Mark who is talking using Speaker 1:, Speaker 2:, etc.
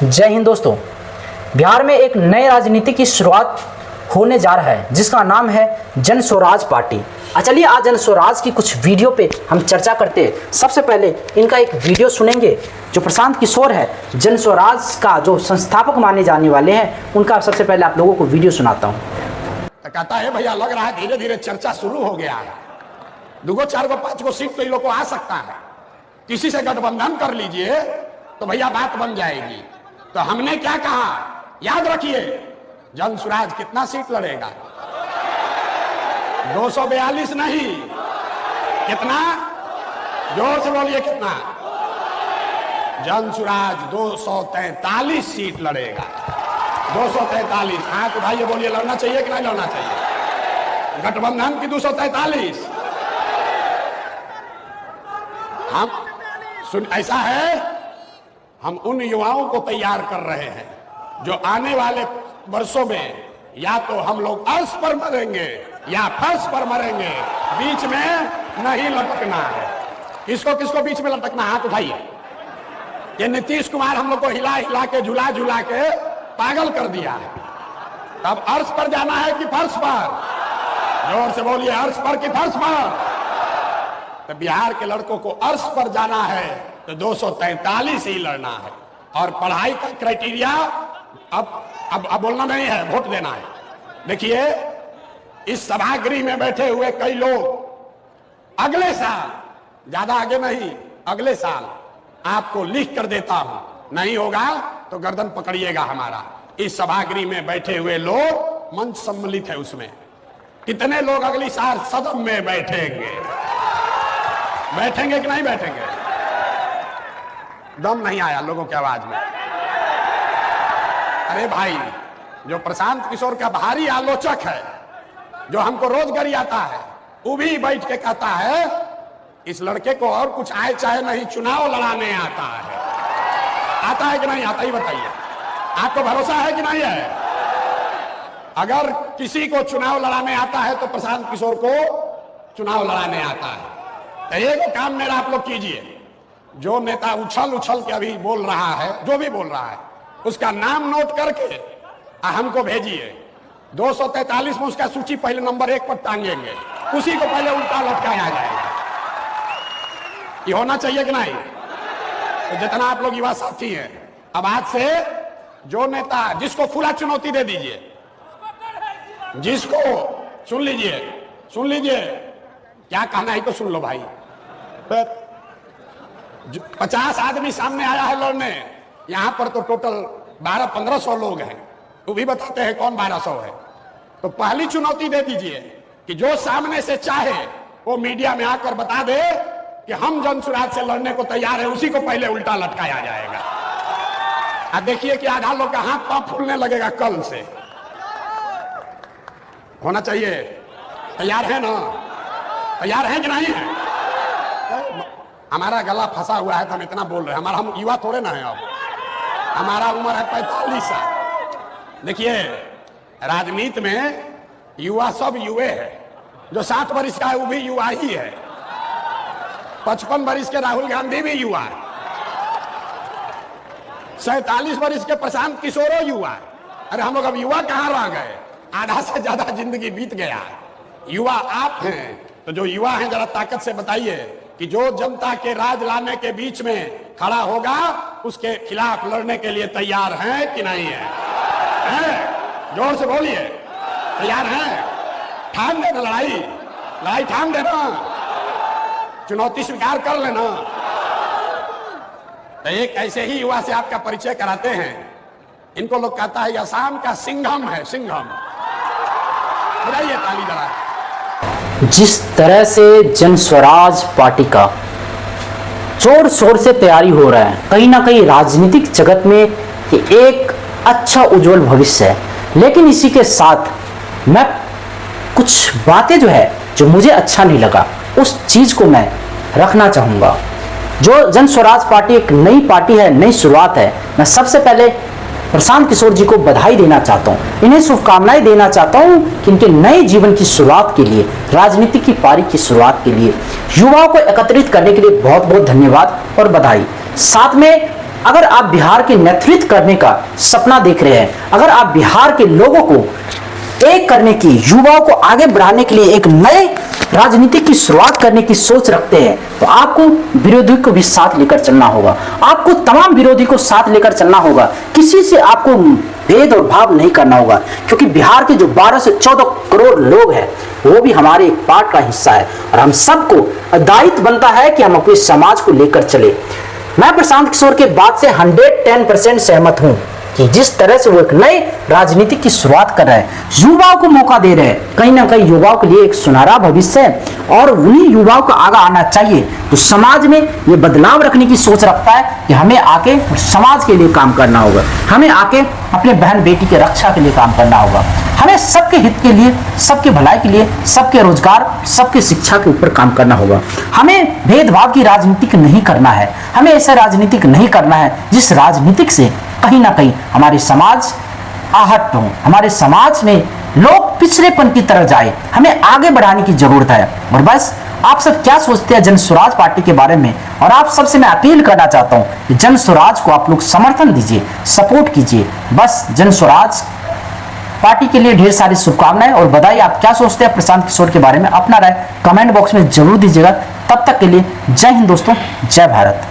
Speaker 1: जय हिंद दोस्तों। बिहार में एक नए राजनीति की शुरुआत होने जा रहा है जिसका नाम है जन स्वराज पार्टी। चलिए आज जन स्वराज की कुछ वीडियो पे हम चर्चा करते हैं। सबसे पहले इनका एक वीडियो सुनेंगे जो प्रशांत किशोर है, जन स्वराज का जो संस्थापक माने जाने वाले हैं, उनका सबसे पहले आप लोगों को वीडियो सुनाता हूँ।
Speaker 2: कहता है भैया लग रहा है धीरे धीरे चर्चा शुरू हो गया है, 2 4 5 सीट तो इन लोग को आ सकता है, किसी से गठबंधन कर लीजिए तो भैया बात बन जाएगी। तो हमने क्या कहा याद रखिए, जन स्वराज कितना सीट लड़ेगा? 242 नहीं, कितना? जोर से बोलिए कितना? जन स्वराज 243 सीट लड़ेगा। 243 हाथ उठाइए, बोलिए लड़ना चाहिए कि नहीं लड़ना चाहिए? गठबंधन की 243। हम सुन, ऐसा है हम उन युवाओं को तैयार कर रहे हैं जो आने वाले वर्षों में या तो हम लोग अर्श पर मरेंगे या फर्श पर मरेंगे, बीच में नहीं लटकना है। किसको किसको बीच में लटकना? हाथ उठाइए। ये नीतीश कुमार हम लोग को हिला हिला के झुला झुला के पागल कर दिया है। अब अर्श पर जाना है कि फर्श पर? जोर से बोलिए, अर्श पर कि फर्श पर? तो बिहार के लड़कों को अर्श पर जाना है तो 243 ही लड़ना है। और पढ़ाई का क्राइटेरिया अब बोलना नहीं है, वोट देना है। देखिए इस सभागृह में बैठे हुए कई लोग अगले साल, ज्यादा आगे नहीं, अगले साल आपको लिख कर देता हूं, नहीं होगा तो गर्दन पकड़िएगा हमारा। इस सभागृह में बैठे हुए लोग मंच सम्मिलित है, उसमें कितने लोग अगली साल सदन में बैठेंगे? बैठेंगे कि नहीं बैठेंगे? दम नहीं आया लोगों की आवाज में। अरे भाई, जो प्रशांत किशोर का भारी आलोचक है, जो हमको रोज गरियाता है, वो भी बैठ के कहता है इस लड़के को और कुछ आए चाहे नहीं, चुनाव लड़ाने आता है। आता है कि नहीं आता, ही बताइए। आपको भरोसा है कि नहीं है? अगर किसी को चुनाव लड़ाने आता है तो प्रशांत किशोर को चुनाव लड़ाने आता है। तो एक काम मेरा आप लोग कीजिए, जो नेता उछल उछल के अभी बोल रहा है, जो भी बोल रहा है, उसका नाम नोट करके हमको भेजिए। 243 में उसका सूची पहले नंबर 1 पर टांगेंगे, उसी को पहले उल्टा लटकाया जाएगा। ये होना चाहिए कि नहीं? तो जितना आप लोग युवा साथी हैं, अब आज से जो नेता, जिसको खुला चुनौती दे दीजिए, जिसको सुन लीजिए क्या कहना है तो सुन लो भाई। 50 आदमी सामने आया है लड़ने, यहां पर तो टोटल 1200-1500 लोग हैं, वो भी बताते हैं कौन 1200 है। तो पहली चुनौती दे दीजिए कि जो सामने से चाहे वो मीडिया में आकर बता दे कि हम जन स्वराज से लड़ने को तैयार है, उसी को पहले उल्टा लटकाया जाएगा। अब देखिए कि आधा लोग का हाथ पांव फूलने लगेगा कल से। होना चाहिए। तैयार है ना? तैयार है कि नहीं है? हमारा गला फंसा हुआ है तो हम इतना बोल रहे हैं। हम युवा थोड़े ना है, अब हमारा उम्र है 45 साल। देखिए राजनीति में युवा सब युवे है। जो 60 वर्ष का है वो भी युवा ही है। 55 वर्ष के राहुल गांधी भी युवा है। 47 वर्ष के प्रशांत किशोर युवा है। अरे हम लोग अब युवा कहाँ रह गए? आधा से ज्यादा जिंदगी बीत गया। युवा आप हैं, तो जो युवा हैं जरा ताकत से बताइए कि जो जनता के राज लाने के बीच में खड़ा होगा उसके खिलाफ लड़ने के लिए तैयार हैं कि नहीं है? जोर से बोलिए, तैयार हैं? ठान देना लड़ाई ठान देना, चुनौती स्वीकार कर लेना। तो एक ऐसे ही युवा से आपका परिचय कराते हैं। इनको लोग कहता है असम का सिंघम है, सिंघम। बुलाइए ताली जरा।
Speaker 1: जिस तरह से जन स्वराज पार्टी का जोर शोर से तैयारी हो रहा है, कहीं ना कहीं राजनीतिक जगत में ये एक अच्छा उज्जवल भविष्य है। लेकिन इसी के साथ मैं कुछ बातें जो मुझे अच्छा नहीं लगा, उस चीज को मैं रखना चाहूंगा। जो जन स्वराज पार्टी एक नई पार्टी है, नई शुरुआत है। मैं सबसे पहले प्रशांत किशोर जी को बधाई देना चाहता हूं, इन्हें शुभकामनाएं देना चाहता हूं कि इनके नए जीवन की शुरुआत के लिए, राजनीति की पारी की शुरुआत के लिए युवाओं को एकत्रित करने के लिए बहुत बहुत धन्यवाद और बधाई। साथ में अगर आप बिहार के नेतृत्व करने का सपना देख रहे हैं, अगर आप बिहार के लोगों को एक करने की, युवाओं को आगे बढ़ाने के लिए एक नए राजनीति की शुरुआत करने की सोच रखते हैं, तो आपको विरोधी को भी साथ लेकर चलना होगा। आपको तमाम विरोधी को साथ लेकर चलना होगा। किसी से आपको भेद और भाव नहीं करना होगा, क्योंकि बिहार के जो 12 से 14 करोड़ लोग हैं वो भी हमारे एक पार्ट का हिस्सा है और हम सबको दायित्व बनता है कि हम अपने समाज को लेकर चले। मैं प्रशांत किशोर के बात से 110% सहमत हूं कि जिस तरह से वो एक नए राजनीति की शुरुआत कर रहे हैं, युवाओं को मौका दे रहे हैं, कहीं ना कहीं युवाओं के लिए एक सुनहरा भविष्य है और उन्हीं युवाओं को आगे आना चाहिए तो समाज में ये बदलाव रखने की सोच रखता है कि हमें आके समाज के लिए काम करना होगा, हमें आके अपने बहन बेटी के रक्षा के लिए काम करना होगा, हमें सबके हित के लिए, सबके भलाई के लिए, सबके रोजगार, सबके शिक्षा के ऊपर काम करना होगा। हमें भेदभाव की राजनीतिक नहीं करना है, हमें ऐसा राजनीतिक नहीं करना है जिस राजनीतिक से कहीं ना कहीं हमारे समाज आहत हो, हमारे समाज में लोग पिछड़ेपन की तरफ जाए। हमें आगे बढ़ाने की जरूरत है। और बस आप सब क्या सोचते हैं जन स्वराज पार्टी के बारे में, और आप सबसे मैं अपील करना चाहता हूं कि जन स्वराज को आप लोग समर्थन दीजिए, सपोर्ट कीजिए। बस जन स्वराज पार्टी के लिए ढेर सारी शुभकामनाएं और बधाई। आप क्या सोचते हैं प्रशांत किशोर के बारे में, अपना राय कमेंट बॉक्स में जरूर दीजिएगा। तब तक के लिए जय हिंद दोस्तों, जय भारत।